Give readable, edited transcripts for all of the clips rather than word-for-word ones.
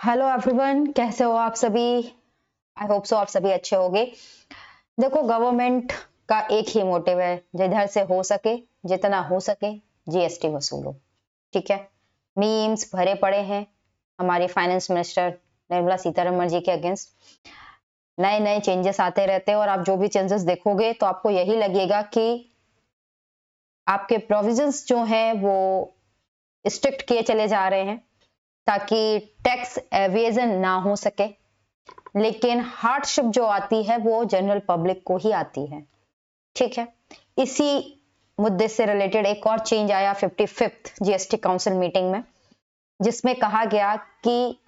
Hello everyone, कैसे हो आप सभी। आई होप सो आप सभी अच्छे होंगे। देखो, गवर्नमेंट का एक ही मोटिव है, जिधर से हो सके, जितना हो सके जीएसटी वसूलो। ठीक है। मीम्स भरे पड़े हैं हमारी फाइनेंस मिनिस्टर निर्मला सीतारमण जी के अगेंस्ट। नए नए चेंजेस आते रहते हैं और आप जो भी चेंजेस देखोगे तो आपको यही लगेगा कि आपके प्रोविजंस जो हैं वो स्ट्रिक्ट किए चले जा रहे हैं ताकि टैक्स एवेजन ना हो सके। लेकिन हार्डशिप जो आती है वो जनरल पब्लिक को ही आती है। ठीक है। इसी मुद्दे से रिलेटेड एक और चेंज आया 55th जीएसटी काउंसिल मीटिंग में, जिसमें कहा गया कि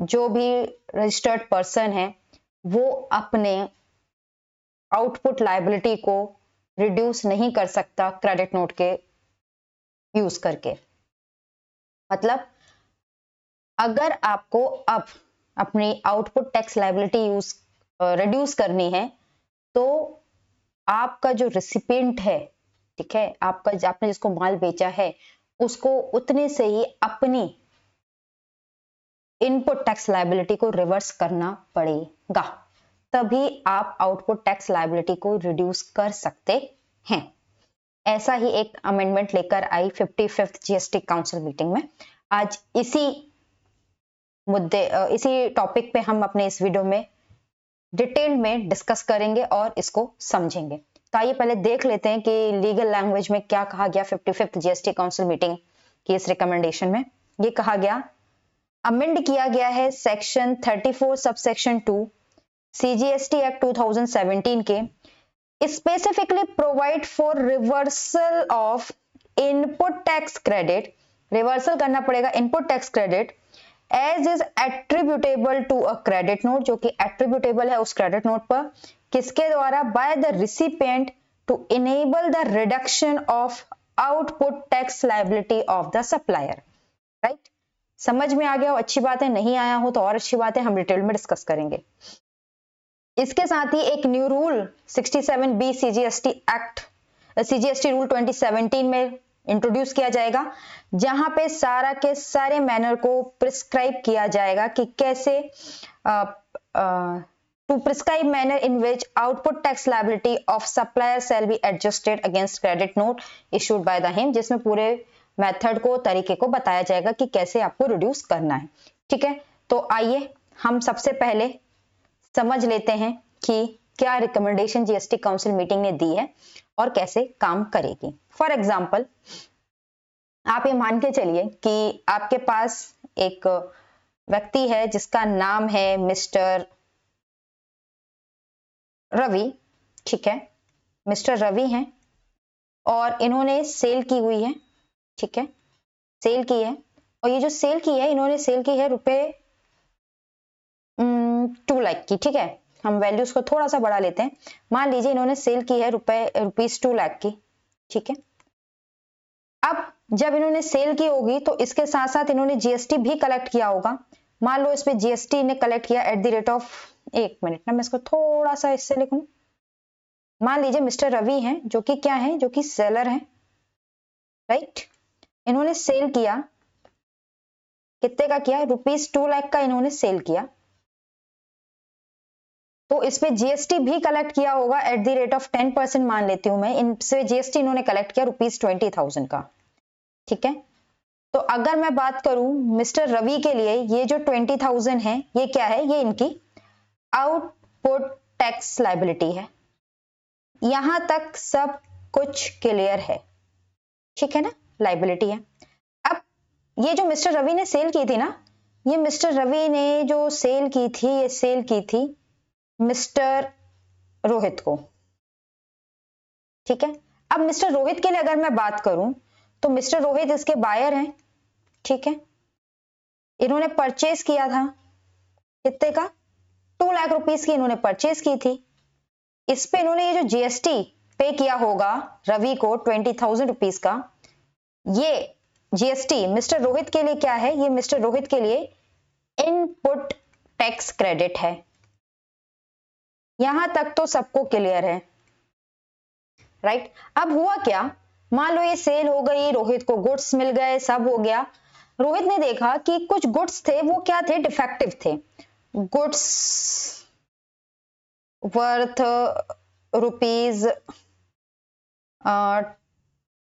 जो भी रजिस्टर्ड पर्सन है वो अपने आउटपुट लायबिलिटी को रिड्यूस नहीं कर सकता क्रेडिट नोट के यूज करके। मतलब अगर आपको अब अपनी output tax liability use reduce करनी है तो आपका जो रिसिपिएंट है, ठीक है, आपने जिसको माल बेचा है उसको उतने से ही अपनी इनपुट टैक्स लायबिलिटी को रिवर्स करना पड़ेगा, तभी आप आउटपुट टैक्स लायबिलिटी को रिड्यूस कर सकते हैं। ऐसा ही एक अमेंडमेंट लेकर आई 55th जीएसटी काउंसिल मीटिंग में। आज इसी टॉपिक पे हम अपने इस वीडियो में डिटेल में डिस्कस करेंगे और इसको समझेंगे। तो आइए पहले देख लेते हैं कि लीगल लैंग्वेज में क्या कहा गया 55th जीएसटी काउंसिल मीटिंग की इस रिकमेंडेशन में। ये कहा गया, अमेंड किया गया है सेक्शन 34 सबसेक्शन 2 सीजीएसटी एक्ट 2017 के specifically provide for reversal of input tax credit. Reversal करना पड़ेगा input tax credit as is attributable to a credit note, जो कि एट्रीब्यूटेबल है उस क्रेडिट नोट पर, किसके द्वारा, by the recipient to enable the reduction of output tax liability of the supplier. Right, समझ में आ गया हो, अच्छी बात है। नहीं आया हो तो और अच्छी बात है, हम डिटेल में डिस्कस करेंगे। इसके साथ ही एक new rule 67B CGST rule 2017 में इंट्रोड्यूस किया जाएगा, जहां पे सारा के सारे मैनर को प्रिस्क्राइब किया जाएगा कि कैसे to prescribe manner in which output tax liability of supplier shall be adjusted against credit note issued by the him, जिसमें पूरे मेथड को, तरीके को बताया जाएगा कि कैसे आपको रिड्यूस करना है। ठीक है, तो आइए हम सबसे पहले समझ लेते हैं कि क्या रिकमेंडेशन जीएसटी काउंसिल मीटिंग ने दी है और कैसे काम करेगी। फॉर एग्जाम्पल, आप ये मान के चलिए कि आपके पास एक व्यक्ति है जिसका नाम है मिस्टर रवि। ठीक है, मिस्टर रवि हैं और इन्होंने सेल की हुई है। ठीक है, सेल की है, और ये जो सेल की है, इन्होंने सेल की है रुपए 2 लाख की। ठीक है, हम वैल्यूज को थोड़ा सा बढ़ा लेते हैं। मान लीजिए इन्होंने सेल की है रुपीज 2 लाख की। ठीक है, अब जब इन्होंने सेल की होगी तो इसके साथ साथ इन्होंने जीएसटी भी कलेक्ट किया होगा। मान लो इसमें जीएसटी ने कलेक्ट किया एट द रेट ऑफ, एक मिनट ना, मैं इसको थोड़ा सा इससे लिखूं। मान लीजिए मिस्टर रवि हैं, जो कि क्या है, जो कि सेलर हैं। राइट, इन्होंने सेल किया, कितने का किया, रुपीज 2 लाख का इन्होंने सेल किया, तो इसमें जीएसटी भी कलेक्ट किया होगा एट द रेट ऑफ 10%, मान लेती हूं मैं। इनसे जीएसटी इन्होंने कलेक्ट किया रुपीज 20,000 का। ठीक है, तो अगर मैं बात करूं मिस्टर रवि के लिए, ये जो 20,000 है ये क्या है, ये इनकी आउटपुट टैक्स लायबिलिटी है। यहां तक सब कुछ क्लियर है। ठीक है ना, लायबिलिटी है। अब ये जो मिस्टर रवि ने सेल की थी ना, ये मिस्टर रवि ने जो सेल की थी, ये सेल की थी मिस्टर रोहित को। ठीक है, अब मिस्टर रोहित के लिए अगर मैं बात करूं तो मिस्टर रोहित इसके बायर हैं। ठीक है, इन्होंने परचेज किया था, कितने का, 2 लाख रुपीस की इन्होंने परचेज की थी। इस पे इन्होंने ये जो जीएसटी पे किया होगा रवि को 20,000 रुपीस का, ये जीएसटी मिस्टर रोहित के लिए क्या है, ये मिस्टर रोहित के लिए इनपुट टैक्स क्रेडिट है। यहां तक तो सबको क्लियर है। राइट, अब हुआ क्या, मान लो ये सेल हो गई, रोहित को गुड्स मिल गए, सब हो गया। रोहित ने देखा कि कुछ गुड्स थे वो क्या थे, डिफेक्टिव थे। गुड्स वर्थ रुपीज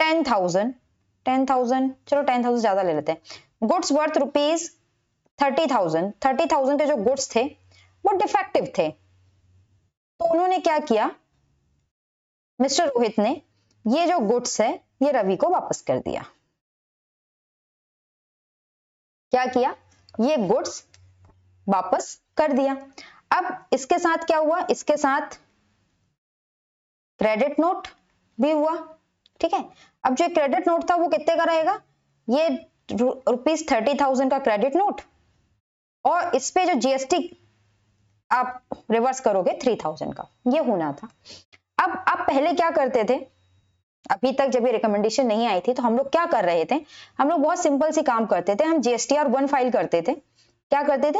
10,000, 10,000, चलो 10,000 ज्यादा ले लेते हैं। गुड्स वर्थ रुपीज 30,000, 30,000 के जो गुड्स थे वो डिफेक्टिव थे। तो उन्होंने क्या किया, मिस्टर रोहित ने ये जो गुड्स है ये रवि को वापस कर दिया। क्या किया, ये गुड्स वापस कर दिया। अब इसके साथ क्या हुआ, इसके साथ क्रेडिट नोट भी हुआ, ठीक है। अब जो क्रेडिट नोट था वो कितने का रहेगा, ये रुपीज 30,000 का क्रेडिट नोट, और इस पे जो जीएसटी आप रिवर्स करोगे 3,000 का, ये होना था। अब आप पहले क्या करते थे, अभी तक जब ये रिकमेंडेशन नहीं आई थी तो हम लोग क्या कर रहे थे, हम लोग बहुत सिंपल सी काम करते थे, हम जीएसटीआर 1 फाइल करते थे। क्या करते थे,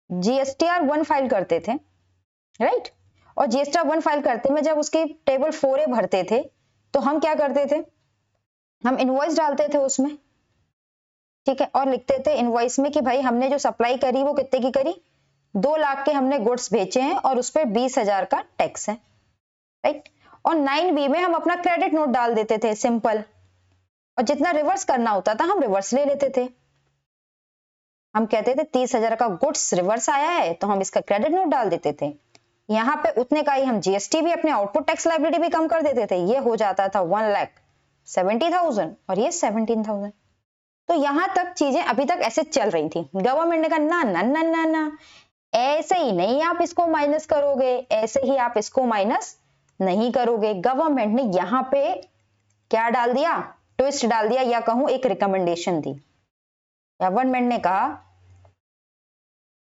जीएसटीआर 1 फाइल करते थे, राइट। और जीएसटीआर 1 फाइल करते में जब उसकी टेबल 4A भरते थे तो हम क्या करते थे, हम इनवॉइस डालते थे उसमें, ठीक है, और लिखते थे इनवॉइस में कि भाई हमने जो सप्लाई करी वो कितने की करी, 2 लाख के हमने गुड्स बेचे हैं और उस पर 20,000 का टैक्स है, राइट। और 9B में हम अपना क्रेडिट नोट डाल देते थे सिंपल, और जितना रिवर्स करना होता था हम रिवर्स ले लेते थे। हम कहते थे 30,000 का गुड्स रिवर्स आया है तो हम इसका क्रेडिट नोट डाल देते थे। यहाँ पे उतने का ही हम जीएसटी भी, अपने आउटपुट टैक्स लायबिलिटी भी कम कर देते थे। ये हो जाता था 1,70,000 और ये 17,000। तो यहां तक चीजें अभी तक ऐसे चल रही थी। गवर्नमेंट ने कहा ना ना ना ना ना, ऐसे ही नहीं आप इसको माइनस करोगे, ऐसे ही आप इसको माइनस नहीं करोगे। गवर्नमेंट ने यहाँ पे क्या डाल दिया, ट्विस्ट डाल दिया, या कहूं एक रिकमेंडेशन दी। गवर्नमेंट ने कहा,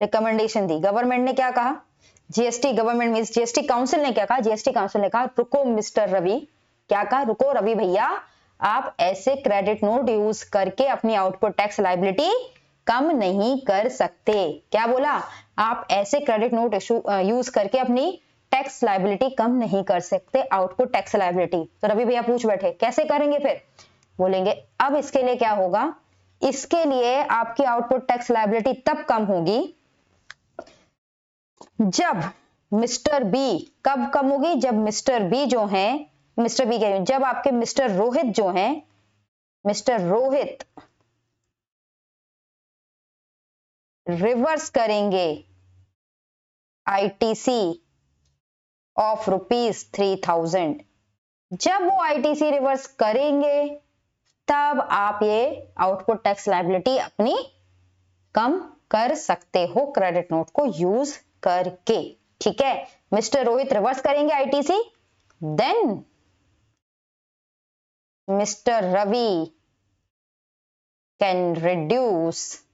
रिकमेंडेशन दी। गवर्नमेंट ने क्या कहा, GST government means GST council ने क्या कहा, जीएसटी काउंसिल ने कहा रुको मिस्टर रवि, क्या कहा, रुको रवि भैया, आप ऐसे क्रेडिट नोट यूज करके अपनी आउटपुट टैक्स लायबिलिटी कम नहीं कर सकते। क्या बोला, आप ऐसे क्रेडिट नोट यूज करके अपनी टैक्स लायबिलिटी कम नहीं कर सकते, आउटपुट टैक्स लायबिलिटी। तो रवि भैया पूछ बैठे कैसे करेंगे, फिर बोलेंगे अब इसके लिए क्या होगा, इसके लिए आपकी आउटपुट टैक्स लायबिलिटी तब कम होगी जब मिस्टर बी, कब कम होगी, जब मिस्टर बी जो है, मिस्टर बी कह जब आपके मिस्टर रोहित जो है, मिस्टर रोहित रिवर्स करेंगे आईटीसी ऑफ रुपीज 3,000। जब वो आईटीसी रिवर्स करेंगे तब आप ये आउटपुट टैक्स लायबिलिटी अपनी कम कर सकते हो क्रेडिट नोट को यूज करके, ठीक है। मिस्टर रोहित रिवर्स करेंगे ITC, then mister Ravi can reduce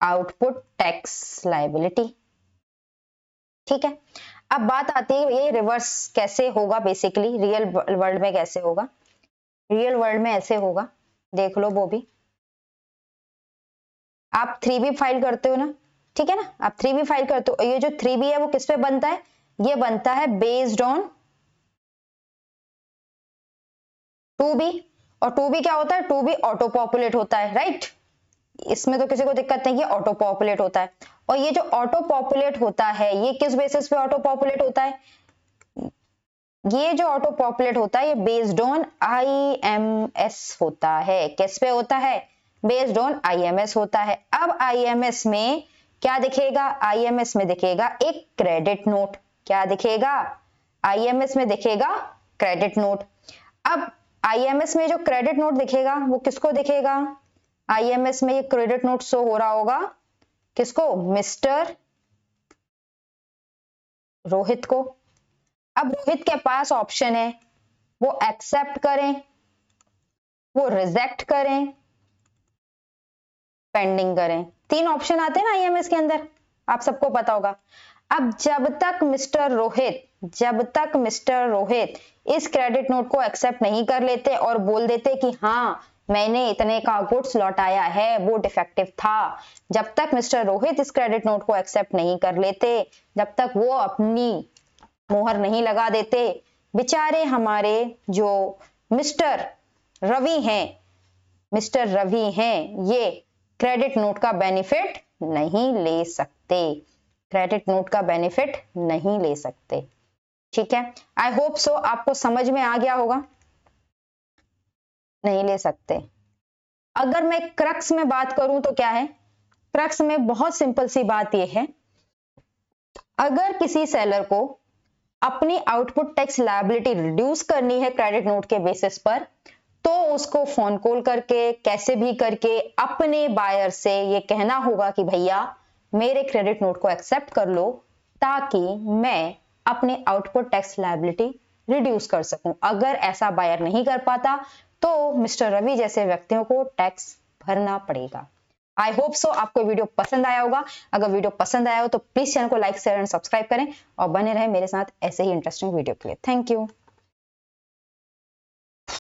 output tax liability, ठीक है। अब बात आती है ये रिवर्स कैसे होगा, बेसिकली रियल वर्ल्ड में कैसे होगा। रियल वर्ल्ड में ऐसे होगा, देख लो वो भी। आप 3B फाइल करते हो ना, ठीक है ना, आप 3B फाइल करते हो। ये जो 3B है वो किस पे बनता है, ये बनता है बेस्ड ऑन 2B। और 2B क्या होता है, 2B ऑटो पॉपुलेट होता है, राइट। इसमें तो किसी को दिक्कत नहीं, ये ऑटो पॉपुलेट होता है। और ये जो ऑटो पॉपुलेट होता है ये किस बेसिस पे ऑटो पॉपुलेट होता है, ये जो ऑटो पॉपुलेट होता है ये बेस्ड ऑन IMS होता है। किस पे होता है, बेस्ड ऑन IMS होता है। अब IMS में क्या दिखेगा, IMS में दिखेगा एक क्रेडिट नोट। क्या दिखेगा, IMS में दिखेगा क्रेडिट नोट। अब IMS में जो क्रेडिट नोट दिखेगा वो किसको दिखेगा, IMS में ये क्रेडिट नोट शो हो रहा होगा किसको, मिस्टर रोहित को। अब रोहित के पास ऑप्शन है, वो एक्सेप्ट करें, वो रिजेक्ट करें, पेंडिंग करें। 3 ऑप्शन आते हैं ना IMS के अंदर, आप सबको पता होगा। अब जब तक मिस्टर रोहित इस क्रेडिट नोट को एक्सेप्ट नहीं कर लेते और बोल देते कि हाँ मैंने इतने का गुड्स लौटाया है, वो डिफेक्टिव था, जब तक मिस्टर रोहित इस क्रेडिट नोट को एक्सेप्ट नहीं कर लेते, जब तक वो अपनी मोहर नहीं लगा देते, बेचारे हमारे जो मिस्टर रवि हैं मिस्टर रवि हैं ये क्रेडिट नोट का बेनिफिट नहीं ले सकते, क्रेडिट नोट का बेनिफिट नहीं ले सकते। ठीक है, आई होप सो आपको समझ में आ गया होगा। नहीं ले सकते। अगर मैं क्रक्स में बात करूं तो क्या है, क्रक्स में बहुत सिंपल सी बात यह है, अगर किसी सेलर को अपनी आउटपुट टैक्स लायबिलिटी रिड्यूस करनी है क्रेडिट नोट के बेसिस पर, तो उसको फोन कॉल करके कैसे भी करके अपने बायर से ये कहना होगा कि भैया मेरे क्रेडिट नोट को एक्सेप्ट कर लो, ताकि मैं अपने आउटपुट टैक्स लायबिलिटी रिड्यूस कर सकूं। अगर ऐसा बायर नहीं कर पाता तो मिस्टर रवि जैसे व्यक्तियों को टैक्स भरना पड़ेगा। आई होप सो आपको वीडियो पसंद आया होगा। अगर वीडियो पसंद आया हो तो प्लीज चैनल को लाइक शेयर एंड सब्सक्राइब करें और बने रहें मेरे साथ ऐसे ही इंटरेस्टिंग वीडियो के लिए। Thank you.